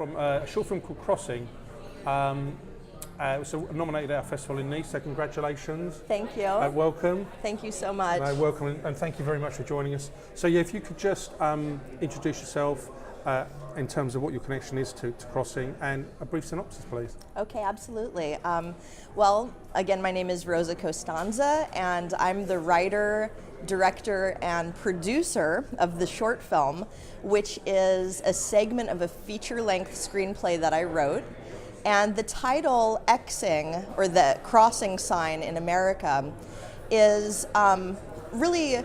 from a short film called Crossing. It was nominated at our festival in Nice, so congratulations. Thank you. Welcome. Thank you so much. Welcome, and thank you very much for joining us. So yeah, if you could just introduce yourself in terms of what your connection is to Crossing, and a brief synopsis, please. Okay, absolutely. Well, again, my name is Rosa Costanza, and I'm the writer, director, and producer of the short film, which is a segment of a feature-length screenplay that I wrote. And the title, Xing, or the crossing sign in America, is really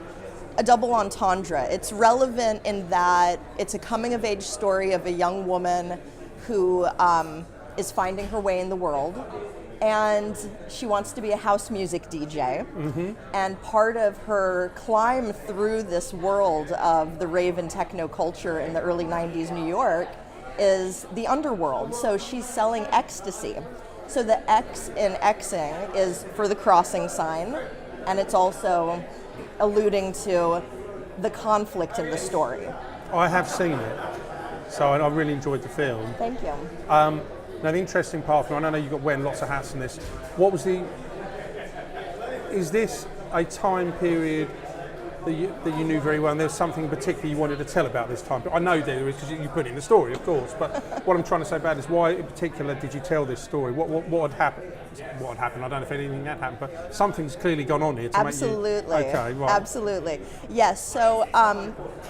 a double entendre. It's relevant in that it's a coming-of-age story of a young woman who is finding her way in the world, and she wants to be a house music DJ. Mm-hmm. And part of her climb through this world of the rave and techno culture in the early 90s New York is the underworld. So she's selling ecstasy. So the X in Xing is for the crossing sign, and it's also alluding to the conflict in the story. I have seen it, so I really enjoyed the film. Thank you. Now the interesting part, I know you've got wearing lots of hats in this. Is this a time period that you knew very well, and there's something particularly you wanted to tell about this time? I know there is, because you put it in the story, of course, but what I'm trying to say about it is, why in particular did you tell this story? What had happened? What had happened? I don't know if anything had happened, but something's clearly gone on here to Absolutely. make you... Okay, right. Absolutely. Yes, so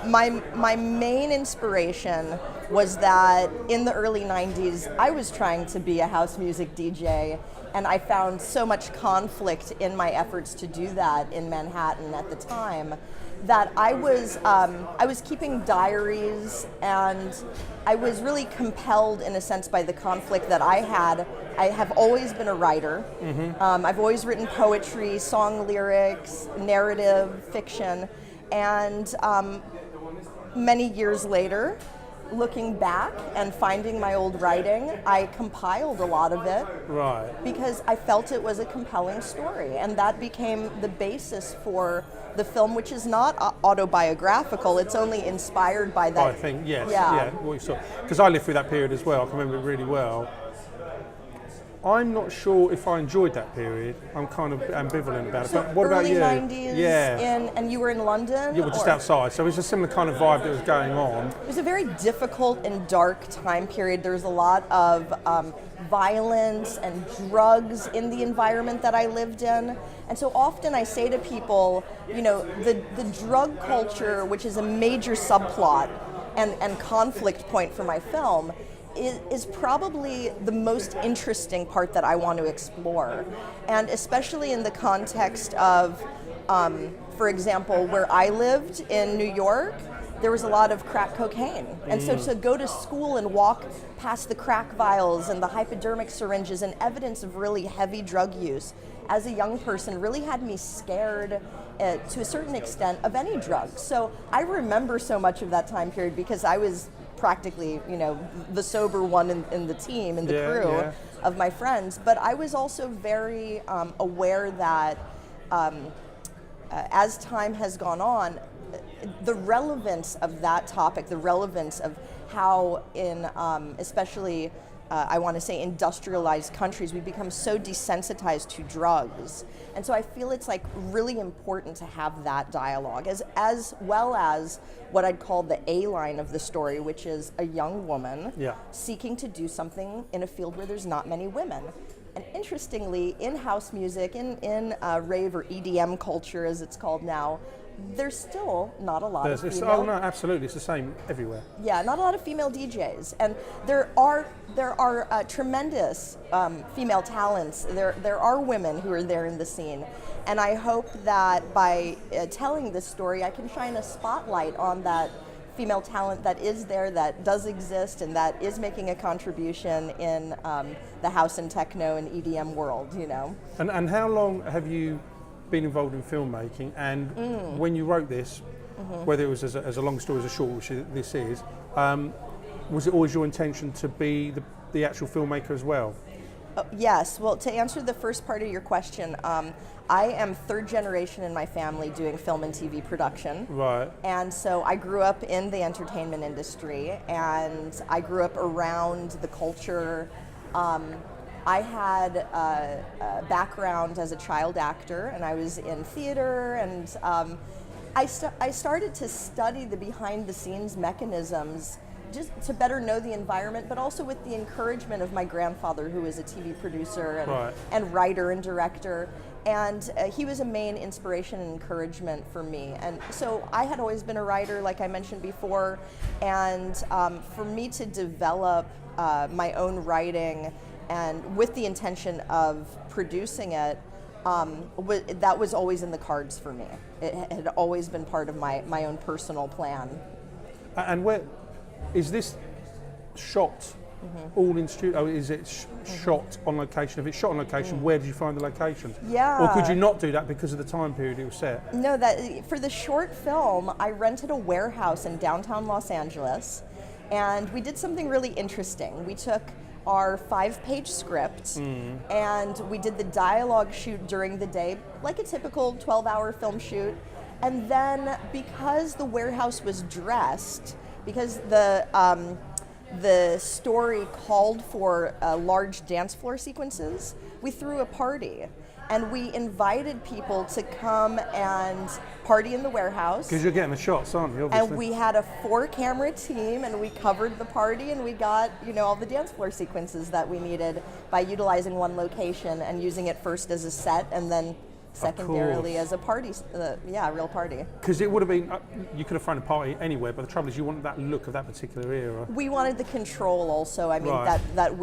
my main inspiration was that in the early 90s, I was trying to be a house music DJ, and I found so much conflict in my efforts to do that in Manhattan at the time, that I was keeping diaries, and I was really compelled in a sense by the conflict that I had. I have always been a writer. Mm-hmm. I've always written poetry, song lyrics, narrative, fiction, and many years later, looking back and finding my old writing, I compiled a lot of it. Right. Because I felt it was a compelling story, and that became the basis for the film, which is not autobiographical. It's only inspired by that. I think, yes. Yeah. Because I lived through that period as well. I can remember it really well. I'm not sure if I enjoyed that period. I'm kind of ambivalent about it. So but what about you? Early 90s, yeah. And you were in London? Yeah, we're just outside. So it was a similar kind of vibe that was going on. It was a very difficult and dark time period. There was a lot of violence and drugs in the environment that I lived in. And so often I say to people, the drug culture, which is a major subplot and conflict point for my film, is probably the most interesting part that I want to explore. And especially in the context of, for example, where I lived in New York, there was a lot of crack cocaine. And so to go to school and walk past the crack vials and the hypodermic syringes and evidence of really heavy drug use as a young person really had me scared to a certain extent of any drug. So I remember so much of that time period because I was practically, the sober one in the team, in the crew of my friends. But I was also very aware that as time has gone on, the relevance of that topic, the relevance of how in especially I want to say industrialized countries, we become so desensitized to drugs. And so I feel it's like really important to have that dialogue, as well as what I'd call the A line of the story, which is a young woman seeking to do something in a field where there's not many women. And interestingly, in house music, in rave or EDM culture as it's called now, there's still not a lot of female. Oh no, absolutely, it's the same everywhere. Yeah, not a lot of female DJs, and there are tremendous female talents. There are women who are there in the scene, and I hope that by telling this story, I can shine a spotlight on that female talent that is there, that does exist, and that is making a contribution in the house and techno and EDM world. And how long have you been involved in filmmaking, and when you wrote this, whether it was as a long story as a short, which this is, was it always your intention to be the actual filmmaker as well? Oh, yes. Well, to answer the first part of your question, I am third generation in my family doing film and TV production. Right. And so I grew up in the entertainment industry, and I grew up around the culture. I had a background as a child actor, and I was in theater, and I started to study the behind-the-scenes mechanisms just to better know the environment, but also with the encouragement of my grandfather, who was a TV producer and writer and director. And he was a main inspiration and encouragement for me. And so I had always been a writer, like I mentioned before, and for me to develop my own writing and with the intention of producing it, that was always in the cards for me. It had always been part of my own personal plan. And where is this shot? All in studio? Is it shot on location? If it's shot on location, where did you find the locations? Yeah. Or could you not do that because of the time period it was set? No, that for the short film, I rented a warehouse in downtown Los Angeles, and we did something really interesting. We took our 5-page script and we did the dialogue shoot during the day, like a typical 12-hour film shoot. And then because the warehouse was dressed, because the story called for large dance floor sequences, we threw a party. And we invited people to come and party in the warehouse. Because you're getting the shots, aren't you, obviously? And we had a 4-camera team, and we covered the party, and we got, all the dance floor sequences that we needed by utilizing one location and using it first as a set, and then secondarily as a party, a real party. Because it would have been, you could have thrown a party anywhere, but the trouble is you wanted that look of that particular era. We wanted the control also. I mean, that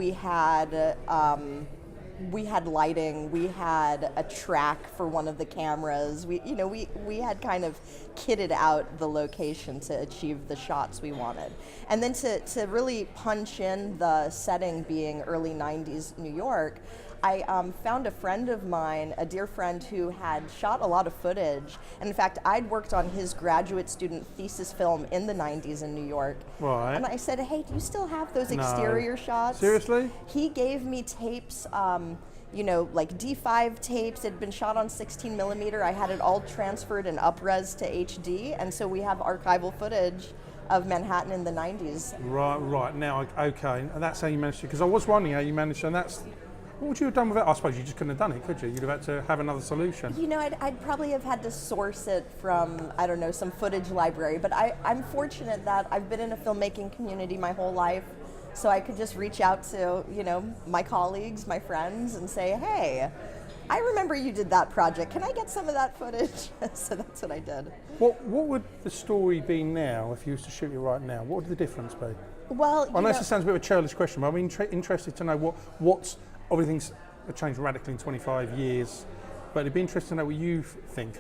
we had lighting, we had a track for one of the cameras. We had kind of kitted out the location to achieve the shots we wanted. And then to really punch in the setting being early 90s New York, I found a friend of mine, a dear friend who had shot a lot of footage. And in fact, I'd worked on his graduate student thesis film in the 90s in New York. Right. And I said, hey, do you still have those exterior shots? Seriously? He gave me tapes, like D5 tapes. It had been shot on 16 millimeter. I had it all transferred and up-res to HD. And so we have archival footage of Manhattan in the 90s. Right. Now, okay. And that's how you managed to, because I was wondering how you managed to, and that's, what would you have done with it? I suppose you just couldn't have done it, could you? You'd have had to have another solution. I'd probably have had to source it from, I don't know, some footage library. But I'm fortunate that I've been in a filmmaking community my whole life, so I could just reach out to, my colleagues, my friends, and say, hey, I remember you did that project. Can I get some of that footage? So that's what I did. What would the story be now if you was to shoot it right now? What would the difference be? Well, I know this sounds a bit of a churlish question, but I'm interested to know what's everything's changed radically in 25 years, but it'd be interesting to know what you think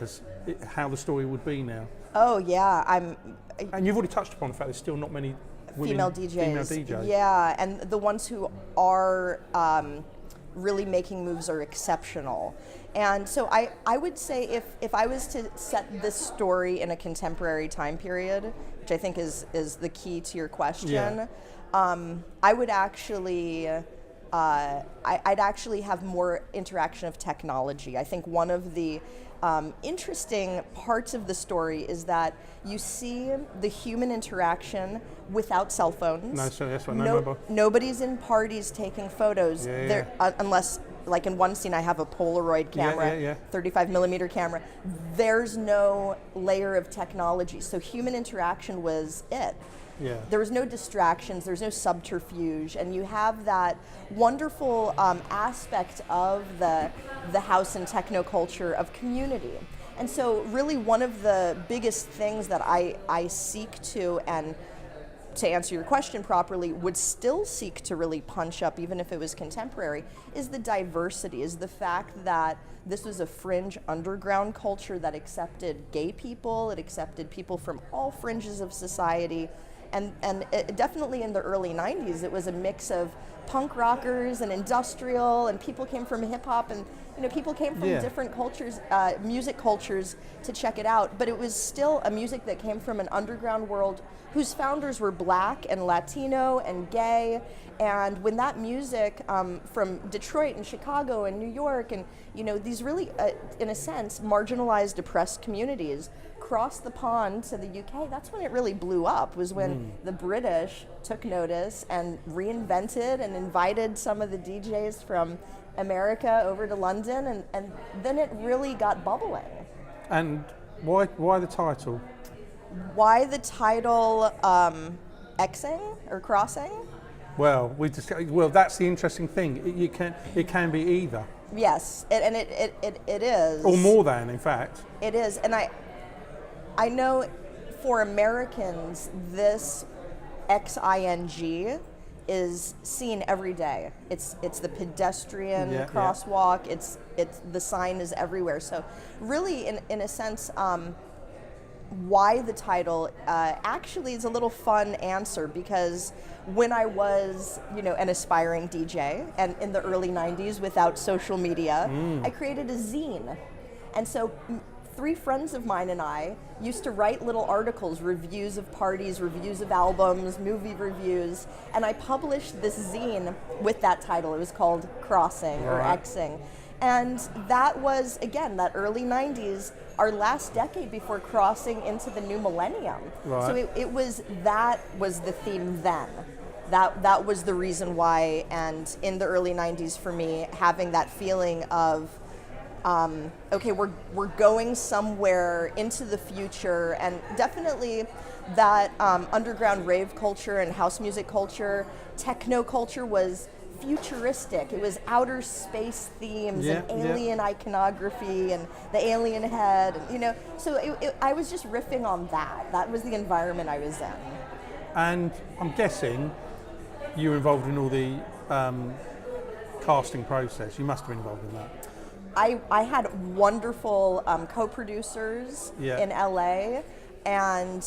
how the story would be now. Oh yeah, and you've already touched upon the fact there's still not many female DJs. Yeah, and the ones who are really making moves are exceptional. And so I would say if I was to set this story in a contemporary time period, which I think is the key to your question, I would actually I'd actually have more interaction of technology. I think one of the interesting parts of the story is that you see the human interaction without cell phones. No, so that's what no mobile. Nobody's in parties taking photos, unless, like in one scene, I have a Polaroid camera, 35 millimeter camera. There's no layer of technology, so human interaction was it. Yeah. There was no distractions, there's no subterfuge, and you have that wonderful aspect of the house and techno culture of community. And so really one of the biggest things that I seek to, and to answer your question properly, would still seek to really punch up, even if it was contemporary, is the diversity, is the fact that this was a fringe underground culture that accepted gay people, it accepted people from all fringes of society, and definitely in the early 90s, it was a mix of punk rockers and industrial, and people came from hip hop, and people came from different cultures, music cultures, to check it out. But it was still a music that came from an underground world whose founders were Black and Latino and gay. And when that music from Detroit and Chicago and New York and these really, in a sense, marginalized, oppressed communities crossed the pond to the UK, that's when it really blew up, was when the British took notice and reinvented and invited some of the DJs from America over to London, and then it really got bubbling. And why the title? Why the title Xing or Crossing? Well, that's the interesting thing. It can be either. Yes, it is. Or more than, in fact. It is, and I know for Americans, this XING is seen every day. It's the pedestrian crosswalk. It's the sign is everywhere. So really, in a sense, why the title actually is a little fun answer, because when I was an aspiring DJ, and in the early 90s without social media, I created a zine. And so 3 friends of mine and I used to write little articles, reviews of parties, reviews of albums, movie reviews, and I published this zine with that title. It was called Crossing or Xing. And that was, again, that early 90s, our last decade before crossing into the new millennium. Right. So that was the theme then. That was the reason why, and in the early 90s for me, having that feeling of, okay, we're going somewhere into the future, and definitely that underground rave culture and house music culture, techno culture was futuristic. It was outer space themes and alien iconography and the alien head, so I was just riffing on that. That was the environment I was in. And I'm guessing you were involved in all the casting process. You must have been involved in that. I had wonderful co-producers in LA, and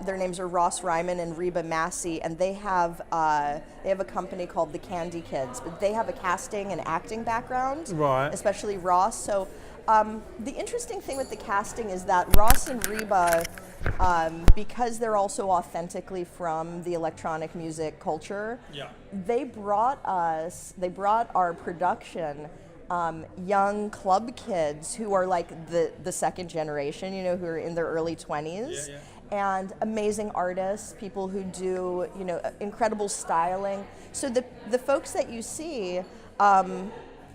their names are Ross Ryman and Reba Massey, and they have a company called the Candy Kids, but they have a casting and acting background, especially Ross. So the interesting thing with the casting is that Ross and Reba, because they're also authentically from the electronic music culture, they brought our production young club kids who are like the second generation, who are in their early 20s, and amazing artists, people who do, incredible styling. So the folks that you see,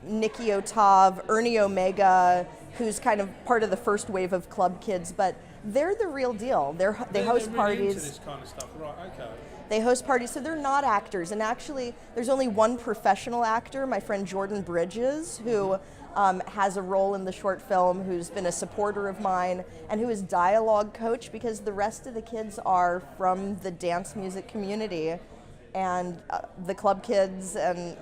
Nikki Otav, Ernie Omega, who's kind of part of the first wave of club kids, but they're the real deal. They host really parties. Into this kind of stuff, right? Okay. They host parties, so they're not actors. And actually, there's only one professional actor, my friend Jordan Bridges, who has a role in the short film, who's been a supporter of mine, and who is dialogue coach, because the rest of the kids are from the dance music community and the club kids, and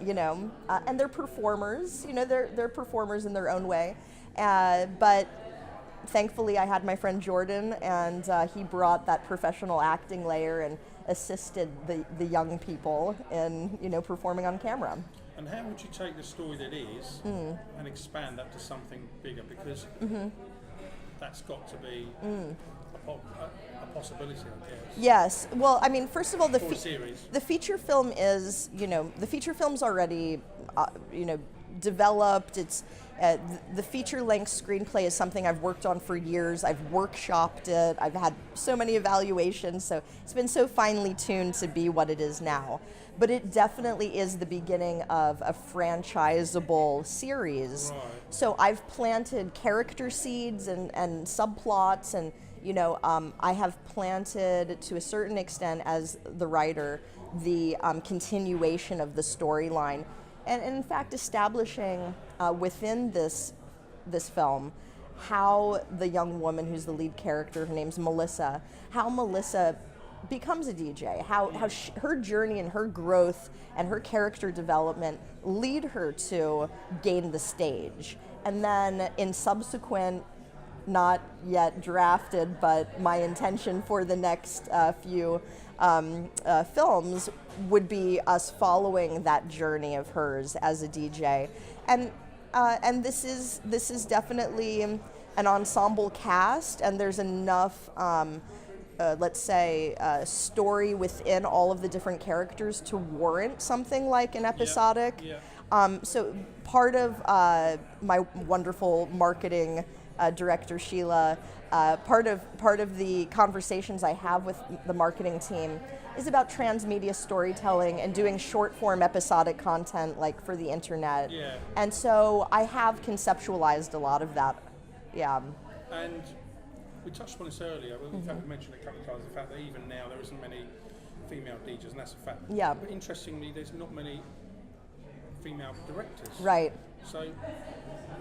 and they're performers. They're performers in their own way. But thankfully, I had my friend Jordan, and he brought that professional acting layer and assisted the young people in performing on camera. And how would you take the story that is and expand that to something bigger? Because that's got to be a possibility, I guess. Yes. Well, I mean, first of all, the feature film is, the feature film's already, developed. It's the feature-length screenplay is something I've worked on for years. I've workshopped it. I've had so many evaluations, so it's been so finely tuned to be what it is now. But it definitely is the beginning of a franchisable series. Right. So I've planted character seeds and subplots, and I have planted, to a certain extent as the writer, the continuation of the storyline. And in fact, establishing within this film how the young woman who's the lead character, her name's Melissa, how Melissa becomes a DJ, how her journey and her growth and her character development lead her to gain the stage. And then in subsequent, not yet drafted, but my intention for the next few films would be us following that journey of hers as a DJ, and this is definitely an ensemble cast, and there's enough. Let's say, story within all of the different characters to warrant something like an episodic. So part of my wonderful marketing director, Sheila, part of the conversations I have with the marketing team is about transmedia storytelling and doing short form episodic content like for the internet. And so I have conceptualized a lot of that. And we touched upon this earlier. In fact, we mentioned it a couple of times, the fact that even now there isn't many female DJs, and that's a fact. But interestingly, there's not many female directors. Right. So,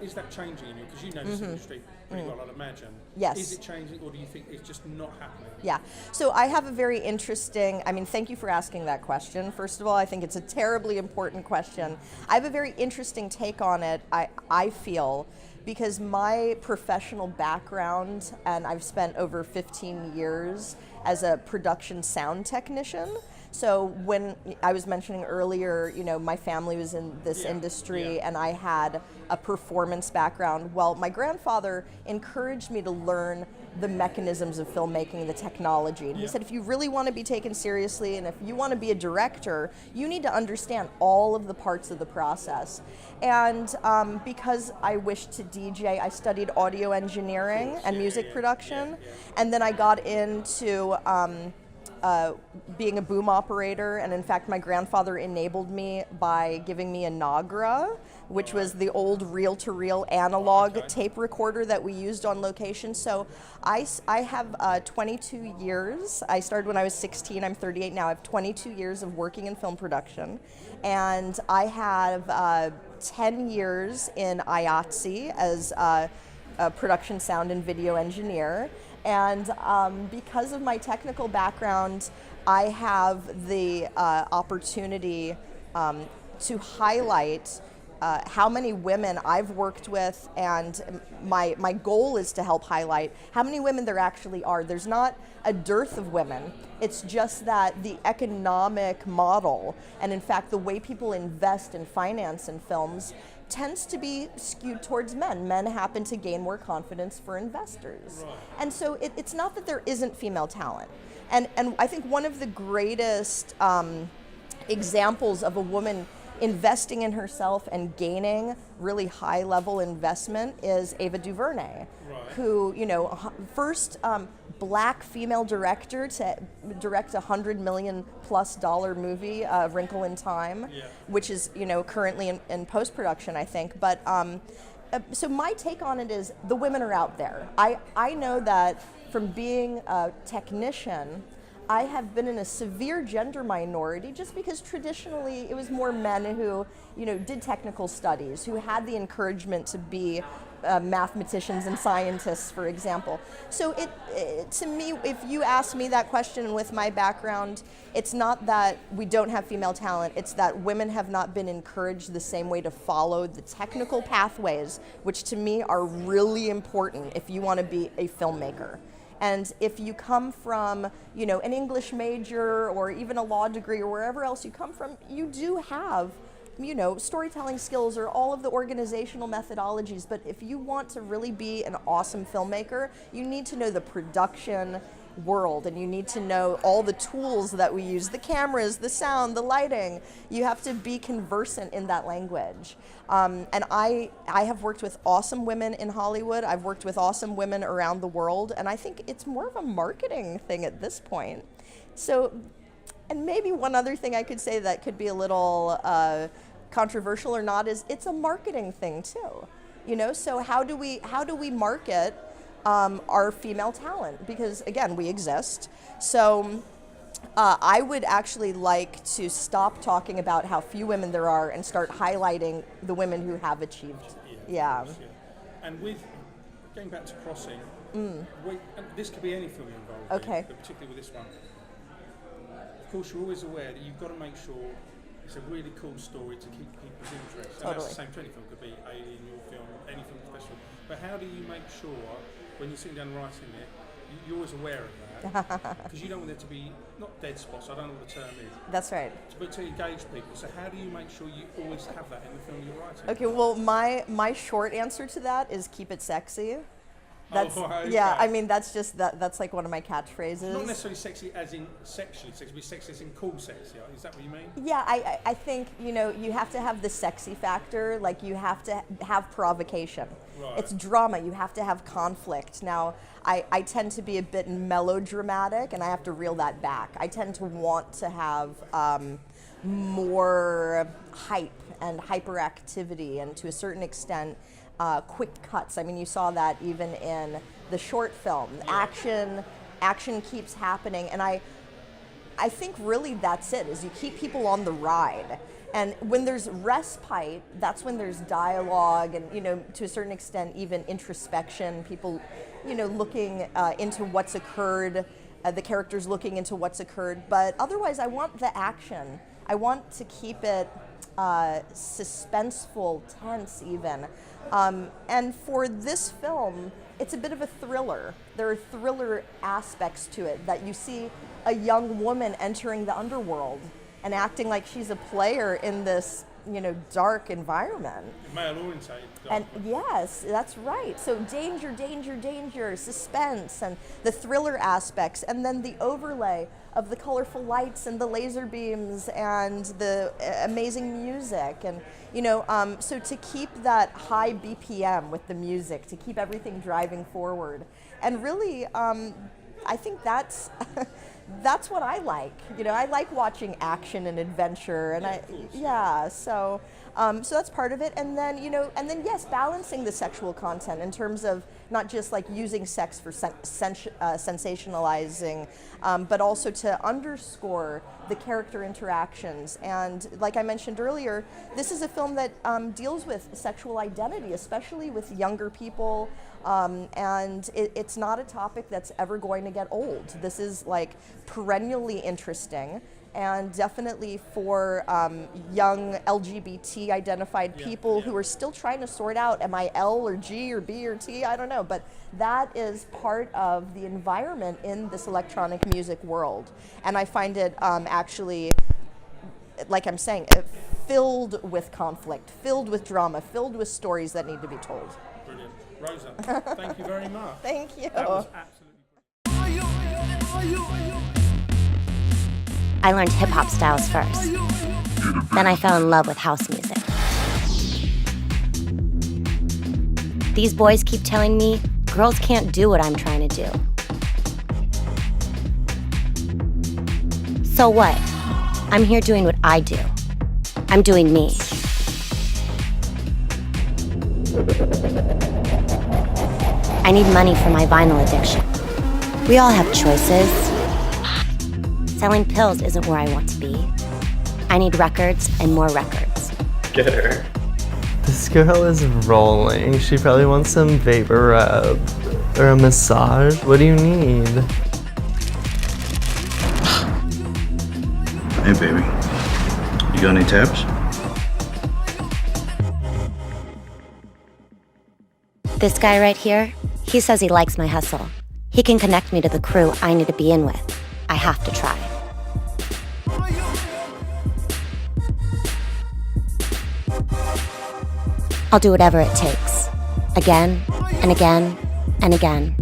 is that changing in you? Because you know this industry pretty well, I'd imagine. Yes. Is it changing, or do you think it's just not happening? Yeah. So I have a very interesting, thank you for asking that question. First of all, I think it's a terribly important question. I have a very interesting take on it, I feel, because my professional background, and I've spent over 15 years as a production sound technician. So when I was mentioning earlier, my family was in this industry and I had a performance background. Well, my grandfather encouraged me to learn the mechanisms of filmmaking, the technology. And he said, if you really want to be taken seriously and if you want to be a director, you need to understand all of the parts of the process. And because I wished to DJ, I studied audio engineering and music production. And then I got into being a boom operator, and in fact my grandfather enabled me by giving me a Nagra, which was the old reel-to-reel analog tape recorder that we used on location. So I have 22 years. I started when I was 16, I'm 38 now. I have 22 years of working in film production, and I have 10 years in IATSE as a production sound and video engineer. And because of my technical background, I have the opportunity to highlight how many women I've worked with, and my goal is to help highlight how many women there actually are. There's not a dearth of women. It's just that the economic model, and in fact the way people invest and finance in films, tends to be skewed towards men. Men happen to gain more confidence for investors. And so it's not that there isn't female talent. And I think one of the greatest examples of a woman investing in herself and gaining really high level investment is Ava DuVernay, who, first black female director to direct $100 million+ movie, Wrinkle in Time, which is, currently in post-production, I think. But so my take on it is the women are out there. I know that from being a technician, I have been in a severe gender minority just because traditionally it was more men who, did technical studies, who had the encouragement to be mathematicians and scientists, for example. So to me, if you ask me that question with my background, it's not that we don't have female talent, it's that women have not been encouraged the same way to follow the technical pathways, which to me are really important if you want to be a filmmaker. And if you come from, an English major or even a law degree or wherever else you come from, you do have, storytelling skills or all of the organizational methodologies. But if you want to really be an awesome filmmaker, you need to know the production world, and you need to know all the tools that we use, the cameras, the sound, the lighting. You have to be conversant in that language. And I have worked with awesome women in Hollywood. I've worked with awesome women around the world, and I think it's more of a marketing thing at this point. So, and maybe one other thing I could say that could be a little controversial or not is it's a marketing thing too. So how do we market our female talent? Because again, we exist. So I would actually like to stop talking about how few women there are and start highlighting the women who have achieved. And with going back to Crossing, and this could be any film you're involved in, but particularly with this one. Of course, you're always aware that you've got to make sure it's a really cool story to keep people's interest. And that's the same for any film. It could be Alien, your film, any film especially. But how do you make sure, when you're sitting down writing it, you're always aware of that because you don't want there to be not dead spots. I don't know what the term is. That's right. But to engage people. So how do you make sure you always have that in the film you're writing? Okay, well, my short answer to that is keep it sexy. That's okay. yeah. I mean, that's just that's like one of my catchphrases. Not necessarily sexy as in sexually sexy, but sexy as in cool sexy. Is that what you mean? Yeah, I think you have to have the sexy factor. Like you have to have provocation. Right. It's drama. You have to have conflict. Now, I tend to be a bit melodramatic, and I have to reel that back. I tend to want to have more hype and hyperactivity, and to a certain extent, quick cuts. I mean, you saw that even in the short film. Action keeps happening, and I think really that's it, is you keep people on the ride. And when there's respite, that's when there's dialogue and, to a certain extent, even introspection, people, looking into what's occurred, the characters looking into what's occurred. But otherwise, I want the action. I want to keep it suspenseful, tense even. And for this film, it's a bit of a thriller. There are thriller aspects to it, that you see a young woman entering the underworld and acting like she's a player in this, dark environment. Male-orientated. And yes, that's right. So danger, danger, danger, suspense, and the thriller aspects, and then the overlay of the colorful lights and the laser beams and the amazing music. And, so to keep that high BPM with the music, to keep everything driving forward. And really, I think that's that's what I like. I like watching action and adventure, and so that's part of it. And then yes, balancing the sexual content in terms of not just like using sex for sensationalizing, but also to underscore the character interactions. And like I mentioned earlier, this is a film that deals with sexual identity, especially with younger people. And it's not a topic that's ever going to get old. This is like perennially interesting, and definitely for young LGBT identified people who are still trying to sort out, am I L or G or B or T? I don't know, but that is part of the environment in this electronic music world. And I find it actually, like I'm saying, filled with conflict, filled with drama, filled with stories that need to be told. Brilliant. Rosa, thank you very much. Thank you. That was absolutely I learned hip-hop styles first. Then I fell in love with house music. These boys keep telling me girls can't do what I'm trying to do. So what? I'm here doing what I do. I'm doing me. I need money for my vinyl addiction. We all have choices. Selling pills isn't where I want to be. I need records and more records. Get her. This girl is rolling. She probably wants some vapor rub or a massage. What do you need? Hey, baby. You got any tabs? This guy right here, he says he likes my hustle. He can connect me to the crew I need to be in with. I have to try. I'll do whatever it takes. Again and again and again.